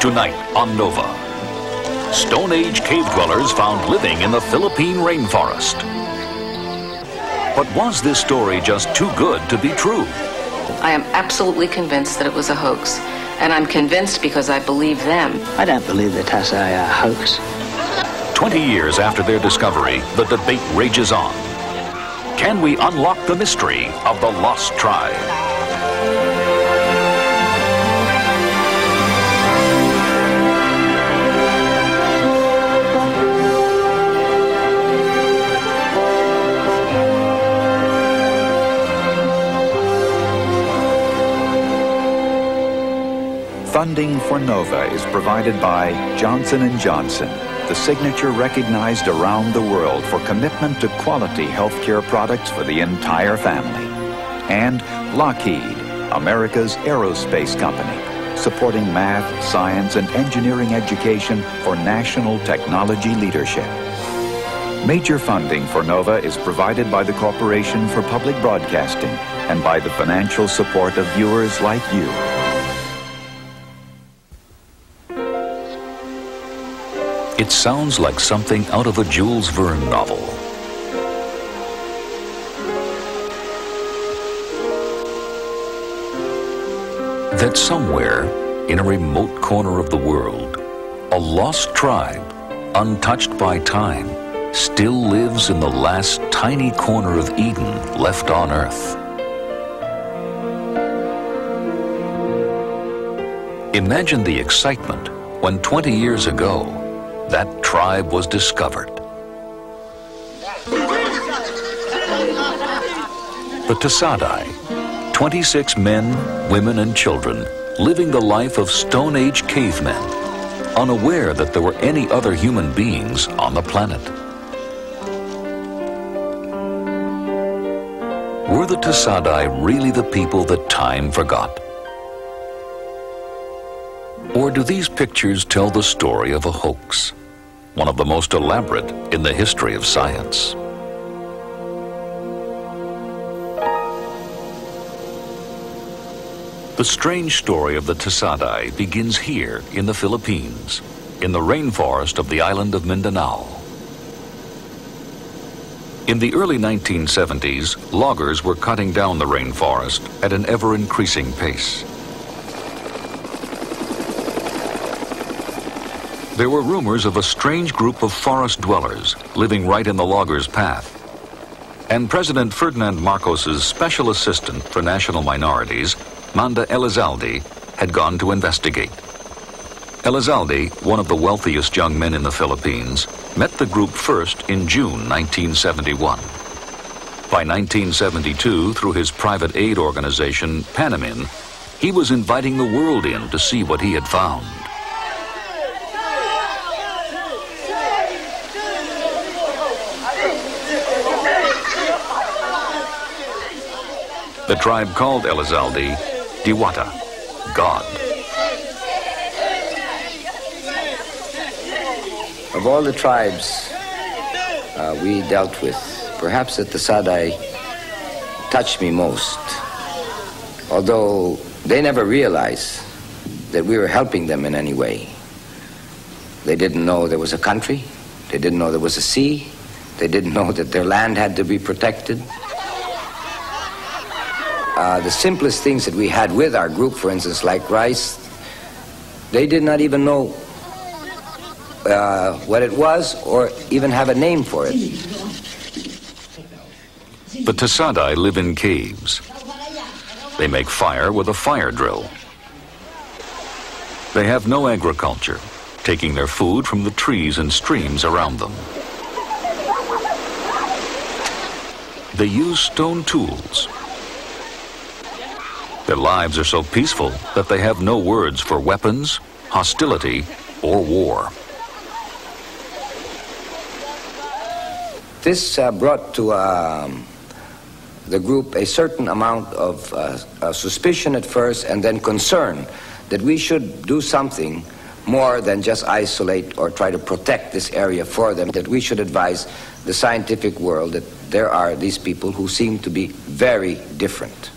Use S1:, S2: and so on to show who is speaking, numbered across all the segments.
S1: Tonight on Nova, Stone Age cave dwellers found living in the Philippine rainforest. But was this story just too good to be true?
S2: I am absolutely convinced that it was a hoax. And I'm convinced because I believe them.
S3: I don't believe the Tassai are a hoax.
S1: 20 years after their discovery, the debate rages on. Can we unlock the mystery of the Lost Tribe?
S4: Funding for Nova is provided by Johnson & Johnson, the signature recognized around the world for commitment to quality healthcare products for the entire family. And Lockheed, America's aerospace company, supporting math, science, and engineering education for national technology leadership. Major funding for Nova is provided by the Corporation for Public Broadcasting and by the financial support of viewers like you.
S1: It sounds like something out of a Jules Verne novel. That somewhere, in a remote corner of the world, a lost tribe, untouched by time, still lives in the last tiny corner of Eden left on Earth. Imagine the excitement when 20 years ago, that tribe was discovered. The Tasadai, 26 men, women, and children living the life of Stone Age cavemen, unaware that there were any other human beings on the planet. Were the Tasadai really the people that time forgot? Or do these pictures tell the story of a hoax? One of the most elaborate in the history of science. The strange story of the Tasadai begins here in the Philippines, in the rainforest of the island of Mindanao. In the early 1970s, loggers were cutting down the rainforest at an ever-increasing pace. There were rumors of a strange group of forest dwellers living right in the loggers' path. And President Ferdinand Marcos's special assistant for national minorities, Manda Elizalde, had gone to investigate. Elizalde, one of the wealthiest young men in the Philippines, met the group first in June 1971. By 1972, through his private aid organization, Panamin, he was inviting the world in to see what he had found. The tribe called Elizalde Diwata, God.
S5: Of all the tribes we dealt with, perhaps the Tasadai touched me most. Although they never realized that we were helping them in any way. They didn't know there was a country. They didn't know there was a sea. They didn't know that their land had to be protected. The simplest things that we had with our group, for instance, like rice, they did not even know what it was or even have a name for it.
S1: The Tasadai live in caves. They make fire with a fire drill. They have no agriculture, taking their food from the trees and streams around them. They use stone tools. Their lives are so peaceful that they have no words for weapons, hostility, or war.
S5: This brought to the group a certain amount of suspicion at first and then concern that we should do something more than just isolate or try to protect this area for them, that we should advise the scientific world that there are these people who seem to be very different.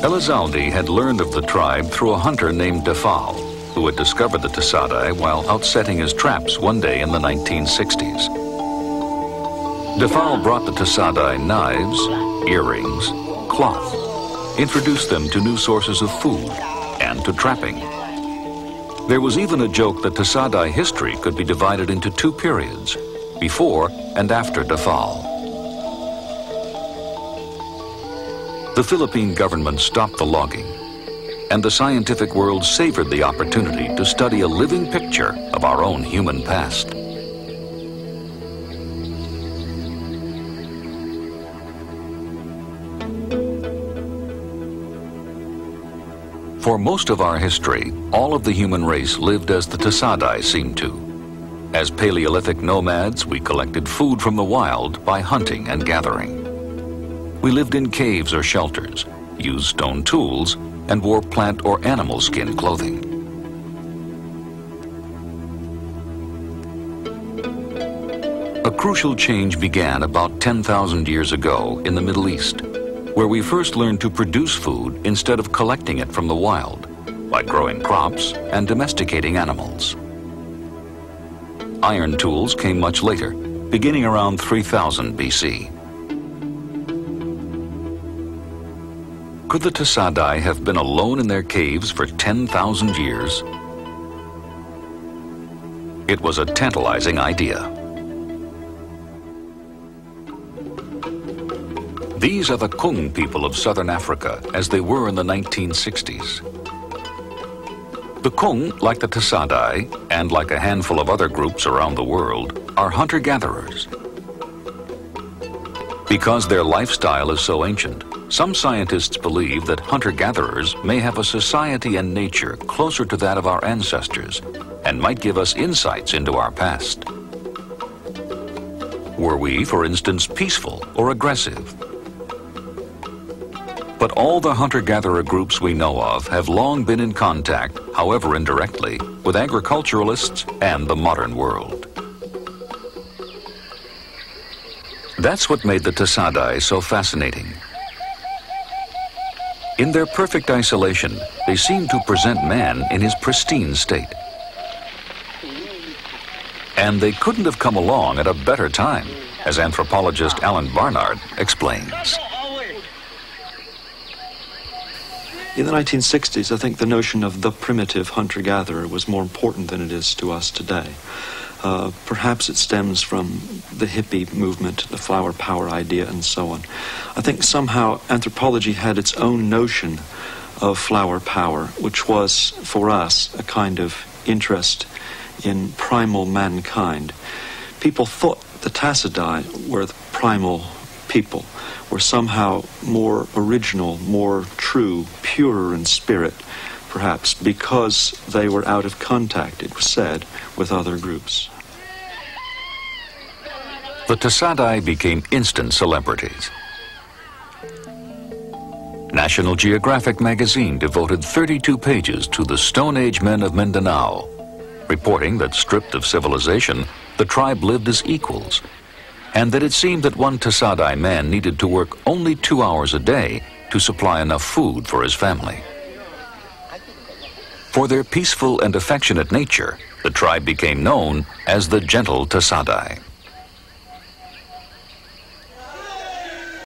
S1: Elizalde had learned of the tribe through a hunter named Defal, who had discovered the Tasadai while out setting his traps one day in the 1960s. Defal brought the Tasadai knives, earrings, cloth, introduced them to new sources of food and to trapping. There was even a joke that Tasadai history could be divided into two periods, before and after Defal. The Philippine government stopped the logging, and the scientific world savored the opportunity to study a living picture of our own human past. For most of our history, all of the human race lived as the Tasadai seemed to. As Paleolithic nomads, we collected food from the wild by hunting and gathering. We lived in caves or shelters, used stone tools, and wore plant or animal skin clothing. A crucial change began about 10,000 years ago in the Middle East, where we first learned to produce food instead of collecting it from the wild, by growing crops and domesticating animals. Iron tools came much later, beginning around 3000 BC. Could the Tasadai have been alone in their caves for 10,000 years? It was a tantalizing idea. These are the Kung people of southern Africa as they were in the 1960s. The Kung, like the Tasadai, and like a handful of other groups around the world, are hunter-gatherers. Because their lifestyle is so ancient, some scientists believe that hunter-gatherers may have a society and nature closer to that of our ancestors and might give us insights into our past. Were we, for instance, peaceful or aggressive? But all the hunter-gatherer groups we know of have long been in contact, however indirectly, with agriculturalists and the modern world. That's what made the Tasadai so fascinating. In their perfect isolation, they seem to present man in his pristine state. And they couldn't have come along at a better time, as anthropologist Alan Barnard explains.
S6: In the 1960s, I think the notion of the primitive hunter-gatherer was more important than it is to us today. Perhaps it stems from the hippie movement, the flower power idea, and so on. I think somehow anthropology had its own notion of flower power, which was, for us, a kind of interest in primal mankind. People thought the Tasadai were the primal people, were somehow more original, more true, purer in spirit, perhaps because they were out of contact, it was said, with other groups.
S1: The Tasadai became instant celebrities. National Geographic magazine devoted 32 pages to the Stone Age men of Mindanao, reporting that stripped of civilization, the tribe lived as equals, and that it seemed that one Tasadai man needed to work only 2 hours a day to supply enough food for his family. For their peaceful and affectionate nature, the tribe became known as the Gentle Tasadai.